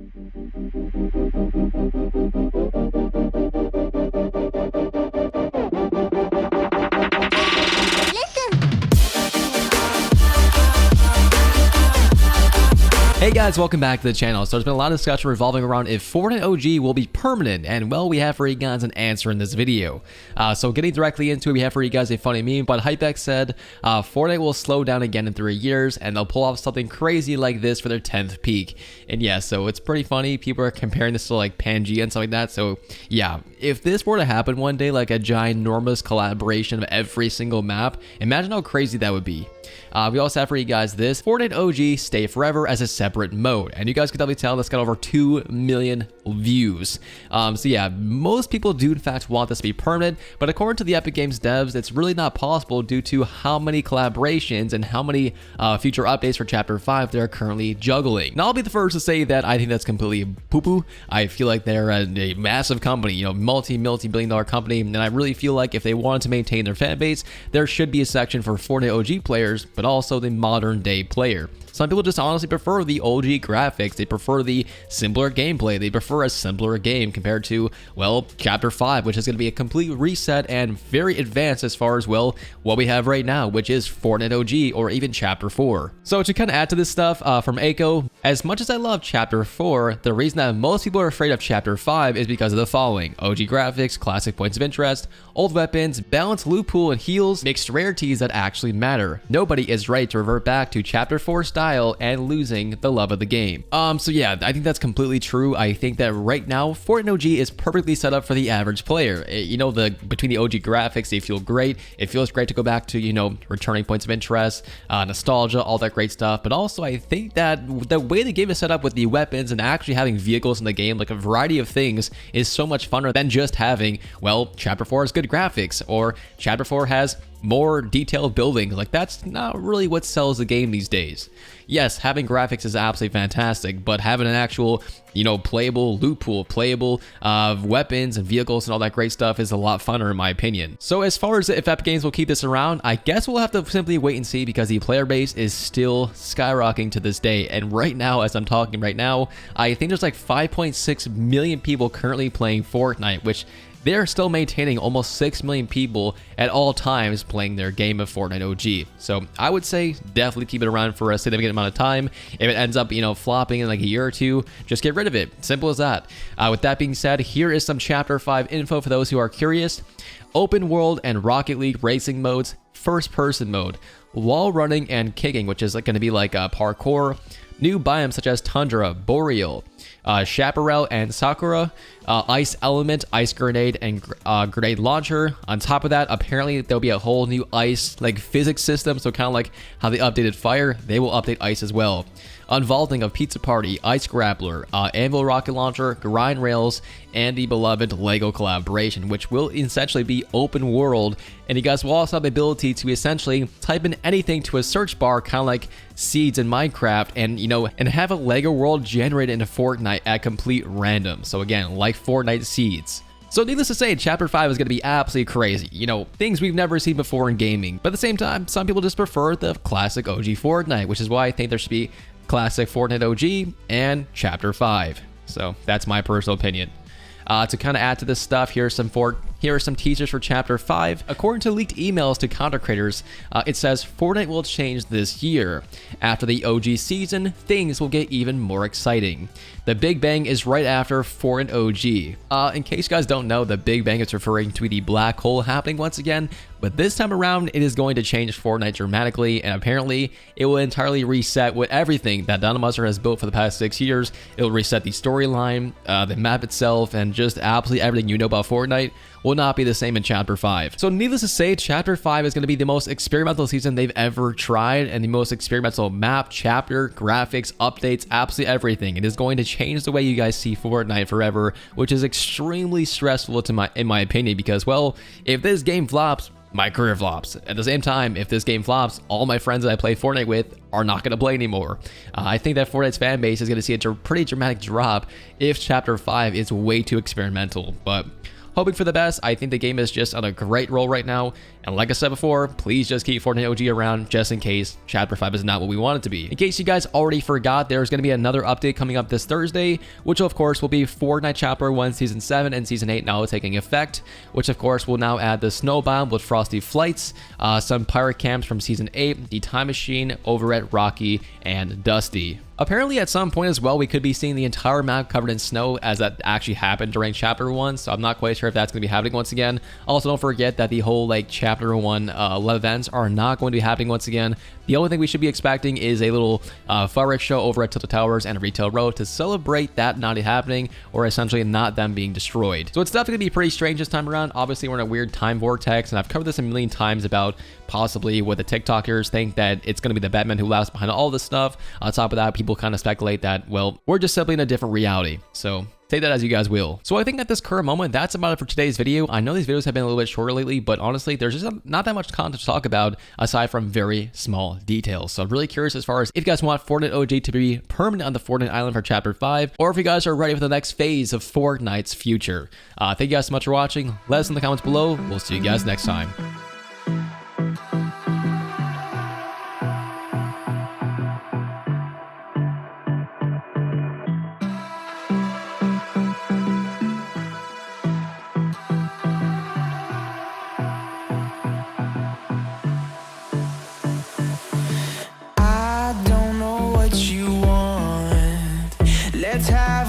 Hey guys, welcome back to the channel. So there's been a lot of discussion revolving around if Fortnite OG will be permanent, and well, we have for you guys an answer in this video. So getting directly into it, we have for you guys a funny meme, but Hypex said Fortnite will slow down again in 3 years, and they'll pull off something crazy like this for their 10th peak. And yeah, so it's pretty funny. People are comparing this to like Pangea and stuff like that. So yeah, if this were to happen one day, like a ginormous collaboration of every single map, imagine how crazy that would be. We also have for you guys this Fortnite OG Stay Forever as a separate mode, and you guys can definitely tell that's got over 2 million views. So yeah, most people do in fact want this to be permanent, but according to the Epic Games devs, it's really not possible due to how many collaborations and how many future updates for Chapter 5 they're currently juggling. Now, I'll be the first to say that I think that's completely poo-poo. I feel like they're a massive company, you know, multi-billion dollar company, and I really feel like if they wanted to maintain their fan base, there should be a section for Fortnite OG players, but also the modern day player. Some people just honestly prefer the OG graphics, they prefer the simpler gameplay, they prefer a simpler game compared to, well, Chapter 5, which is going to be a complete reset and very advanced as far as, well, what we have right now, which is Fortnite OG or even Chapter 4. So to kind of add to this stuff from Aiko, as much as I love Chapter 4, the reason that most people are afraid of Chapter 5 is because of the following: OG graphics, classic points of interest, old weapons, balanced loot pool and heals, mixed rarities that actually matter. Nobody is ready to revert back to Chapter 4 style and losing the love of the game. So yeah, I think that's completely true. I think that right now Fortnite OG is perfectly set up for the average player. You know, between the OG graphics, they feel great. It feels great to go back to, you know, returning points of interest, nostalgia, all that great stuff. But also I think that the way the game is set up with the weapons and actually having vehicles in the game, like a variety of things, is so much funner than just having, well, Chapter 4 has good graphics or Chapter 4 has more detailed buildings. Like, that's not really what sells the game these days. Yes, having graphics is absolutely fantastic, but having an actual, you know, playable loot pool, playable weapons and vehicles and all that great stuff is a lot funner in my opinion. So as far as if Epic Games will keep this around, I guess we'll have to simply wait and see, because the player base is still skyrocketing to this day. And right now, as I'm talking right now, I think there's like 5.6 million people currently playing Fortnite, which they're still maintaining almost 6 million people at all times playing their game of Fortnite OG. So I would say definitely keep it around for a significant amount of time. If it ends up, you know, flopping in like a year or two, just get rid of it. Simple as that. With that being said, here is some Chapter 5 info for those who are curious. Open world and Rocket League racing modes, first person mode, wall running and kicking, which is going to be like parkour, new biomes such as Tundra, Boreal, Chaparral and Sakura, Ice Element, Ice Grenade, and Grenade Launcher. On top of that, apparently there'll be a whole new ice like physics system, so kind of like how they updated Fire, they will update Ice as well. Unvaulting of Pizza Party, Ice Grappler, Anvil Rocket Launcher, Grind Rails, and the beloved LEGO collaboration, which will essentially be open world, and you guys will also have the ability to essentially type in anything to a search bar, kind of like Seeds in Minecraft, and you know, and have a LEGO world generated into Fortnite at complete random. So again, like Fortnite Seeds. So needless to say, Chapter 5 is going to be absolutely crazy. You know, things we've never seen before in gaming. But at the same time, some people just prefer the classic OG Fortnite, which is why I think there should be classic Fortnite OG and Chapter 5. So that's my personal opinion. To kind of add to this stuff, here are some teasers for Chapter 5. According to leaked emails to content creators, it says Fortnite will change this year. After the OG season, things will get even more exciting. The Big Bang is right after Fortnite OG. In case you guys don't know, the Big Bang is referring to the black hole happening once again, but this time around it is going to change Fortnite dramatically, and apparently it will entirely reset with everything that Dynamuzzer has built for the past 6 years. It will reset the storyline, the map itself, and just absolutely everything you know about Fortnite will not be the same in Chapter 5. So needless to say, Chapter 5 is going to be the most experimental season they've ever tried, and the most experimental map, chapter, graphics, updates, absolutely everything. It is going to change the way you guys see Fortnite forever, which is extremely stressful in my opinion, because, well, if this game flops, my career flops. At the same time, if this game flops, all my friends that I play Fortnite with are not going to play anymore. I think that Fortnite's fan base is going to see a pretty dramatic drop if Chapter 5 is way too experimental, but hoping for the best. I think the game is just on a great roll right now. And like I said before, please just keep Fortnite OG around just in case Chapter 5 is not what we want it to be. In case you guys already forgot, there's going to be another update coming up this Thursday, which of course will be Fortnite Chapter 1 Season 7 and Season 8 now taking effect, which of course will now add the snowbound with frosty flights, some pirate camps from Season 8, the time machine over at Rocky, and Dusty. Apparently at some point as well, we could be seeing the entire map covered in snow, as that actually happened during Chapter 1, so I'm not quite sure if that's going to be happening once again. Also, don't forget that the whole like Chapter 1 events are not going to be happening once again. The only thing we should be expecting is a little fireworks show over at Tilted Towers and Retail Road to celebrate that not happening, or essentially not them being destroyed. So it's definitely going to be pretty strange this time around. Obviously, we're in a weird time vortex, and I've covered this a million times about possibly what the TikTokers think that it's going to be the Batman who laughs behind all this stuff. On top of that, people kind of speculate that, well, we're just simply in a different reality. So take that as you guys will. So I think at this current moment, that's about it for today's video. I know these videos have been a little bit shorter lately, but honestly, there's just not that much content to talk about aside from very small details. So I'm really curious as far as if you guys want Fortnite OG to be permanent on the Fortnite Island for Chapter 5, or if you guys are ready for the next phase of Fortnite's future. Thank you guys so much for watching. Let us know in the comments below. We'll see you guys next time. Let's have